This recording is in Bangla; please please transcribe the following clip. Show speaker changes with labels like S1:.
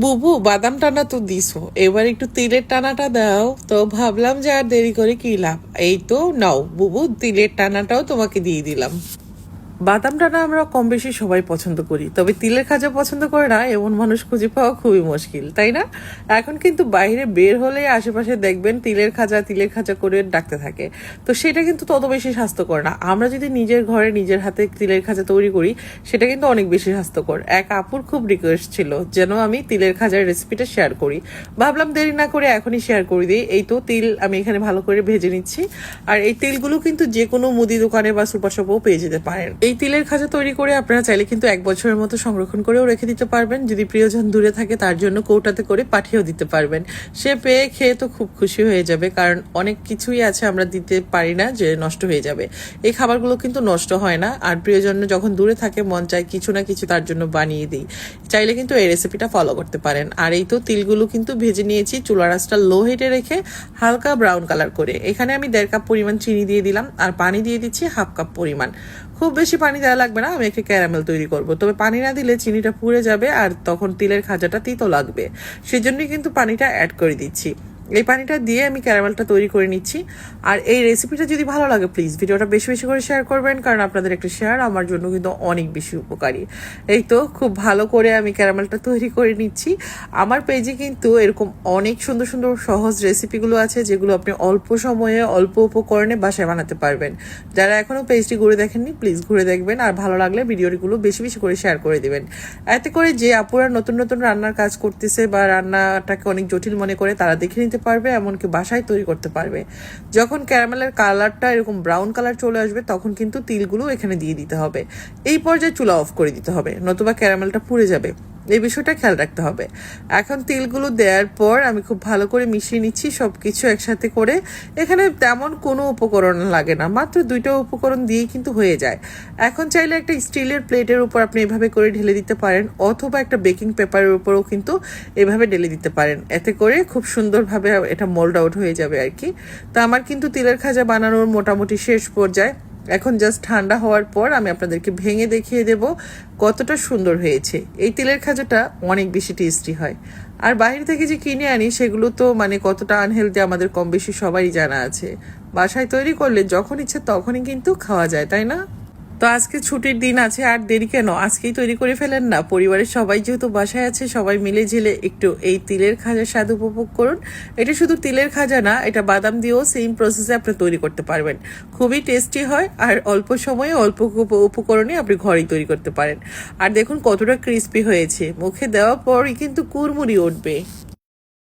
S1: বুবু বাদাম টানা তো দিছো, এবার একটু তিলের টানাটা দাও। তো ভাবলাম যে আর দেরি করে কি লাভ, এই তো নাও বুবু, তিলের টানাটাও তোমাকে দিয়ে দিলাম। বাদাম টানা আমরা কম বেশি সবাই পছন্দ করি, তবে তিলের খাজা পছন্দ করে না এমন মানুষ খুঁজে পাওয়া খুবই মুশকিল, তাই না? এখন কিন্তু বাইরে বের হলে আশেপাশে দেখবেন তিলের খাজা করে ডাকতে থাকে। তো সেটা কিন্তু তত বেশি স্বাস্থ্যকর না। আমরা যদি নিজের ঘরে নিজের হাতে তিলের খাজা তৈরি করি, সেটা কিন্তু অনেক বেশি স্বাস্থ্যকর। এক আপুর খুব রিকোয়েস্ট ছিল যেন আমি তিলের খাজার রেসিপিটা শেয়ার করি। ভাবলাম দেরি না করে এখনই শেয়ার করে দিই। এই তো তিল আমি এখানে ভালো করে ভেজে নিচ্ছি। আর এই তিলগুলো কিন্তু যে কোনো মুদি দোকানে বা সুপার শপেও পেয়ে যেতে পারেন। এই তিলের খাজা তৈরি করে আপনারা চাইলে কিন্তু 1 বছরের মতো সংরক্ষণ করেও রেখে দিতে পারবেন। যদি প্রিয়জন দূরে থাকে তার জন্য কৌটাতে করে পাঠিয়েও দিতে পারবেন। সে পেয়ে খেয়ে তো খুব খুশি হয়ে যাবে, কারণ অনেক কিছুই আছে আমরা দিতে পারি না যে নষ্ট হয়ে যাবে। এই খাবারগুলো কিন্তু নষ্ট হয় না, আর প্রিয়জন যখন দূরে থাকে মন চায় কিছু না কিছু তার জন্য বানিয়ে দিই। চাইলে কিন্তু এই রেসিপিটা ফলো করতে পারেন। আর এই তো তিলগুলো কিন্তু ভেজে নিয়েছি, চুলার আঁচটা লো হিটে রেখে হালকা ব্রাউন কালার করে। এখানে আমি 1.5 কাপ পরিমাণ চিনি দিয়ে দিলাম, আর পানি দিয়ে দিচ্ছি 1/2 কাপ পরিমাণ। খুব বেশি পানি দেওয়া লাগবে না, আমি একটা ক্যারামেল তৈরি করব। তবে পানি না দিলে চিনিটা পুড়ে যাবে আর তখন তিলের খাজাটা তিতো লাগবে। সেজন্যই কিন্তু পানিটা অ্যাড করে দিচ্ছি। এই পানিটা দিয়ে আমি ক্যারামেলটা তৈরি করে নিচ্ছি। আর এই রেসিপিটা যদি ভালো লাগে প্লিজ ভিডিওটা বেশি বেশি করে শেয়ার করবেন, কারণ আপনাদের একটা শেয়ার আমার জন্য কিন্তু অনেক বেশি উপকারী। এই তো খুব ভালো করে আমি ক্যারামেলটা তৈরি করে নিচ্ছি। আমার পেজে কিন্তু এরকম অনেক সুন্দর সুন্দর সহজ রেসিপিগুলো আছে, যেগুলো আপনি অল্প সময়ে অল্প উপকরণে বাসায় বানাতে পারবেন। যারা এখনও পেজটি ঘুরে দেখেননি প্লিজ ঘুরে দেখবেন, আর ভালো লাগলে ভিডিওগুলো বেশি বেশি করে শেয়ার করে দিবেন। এতে করে যে আপুরা নতুন নতুন রান্নার কাজ করতেছে বা রান্নাটাকে অনেক জটিল মনে করে তারা দেখে নিতে পারবে, এমনকি বাসায় তৈরি করতে পারবে। যখন ক্যারামেলের কালারটা এরকম ব্রাউন কালার চলে আসবে তখন কিন্তু তিলগুলো এখানে দিয়ে দিতে হবে। এই পর্যায়ে চুলা অফ করে দিতে হবে, নতুবা ক্যারামেলটা পুড়ে যাবে। এই বিষয়টা খেয়াল রাখতে হবে। এখন তিলগুলো দেওয়ার পর আমি খুব ভালো করে মিশিয়ে নিচ্ছি সবকিছু একসাথে করে। এখানে তেমন কোনো উপকরণ লাগে না, মাত্র 2টা উপকরণ দিয়েই কিন্তু হয়ে যায়। এখন চাইলে একটা স্টিলের প্লেটের উপর আপনি এভাবে করে ঢেলে দিতে পারেন, অথবা একটা বেকিং পেপারের উপরেও কিন্তু এভাবে ঢেলে দিতে পারেন। এতে করে খুব সুন্দরভাবে এটা মোল্ড আউট হয়ে যাবে আর কি। তো আমার কিন্তু তিলের খাজা বানানোর মোটামুটি শেষ পর্যায়ে। এখন জাস্ট ঠান্ডা হওয়ার পর আমি আপনাদেরকে ভেঙে দেখিয়ে দেব কতটা সুন্দর হয়েছে। এই তিলের খাজাটা অনেক বেশি টেস্টি হয়। আর বাইরে থেকে যে কিনে আনি সেগুলো তো মানে কতটা আনহেলদি আমাদের কম বেশি সবারই জানা আছে। বাসায় তৈরি করলে যখন ইচ্ছে তখনই কিন্তু খাওয়া যায়, তাই না? তো আজকে ছুটির দিন আছে, আর দেরি কেন, আজকেই তৈরি করে ফেলেন না। পরিবারের সবাই যেহেতু বাসায় আছে, সবাই মিলে ঝেলে একটু এই তিলের খাজার স্বাদ উপভোগ করুন। এটা শুধু তিলের খাজা না, এটা বাদাম দিয়েও সেম প্রসেসে আপনি তৈরি করতে পারবেন। খুবই টেস্টি হয়, আর অল্প সময়ে অল্প উপকরণে আপনি ঘরেই তৈরি করতে পারেন। আর দেখুন কতটা ক্রিস্পি হয়েছে, মুখে দেওয়ার পরই কিন্তু কুড়মুড়ি উঠবে।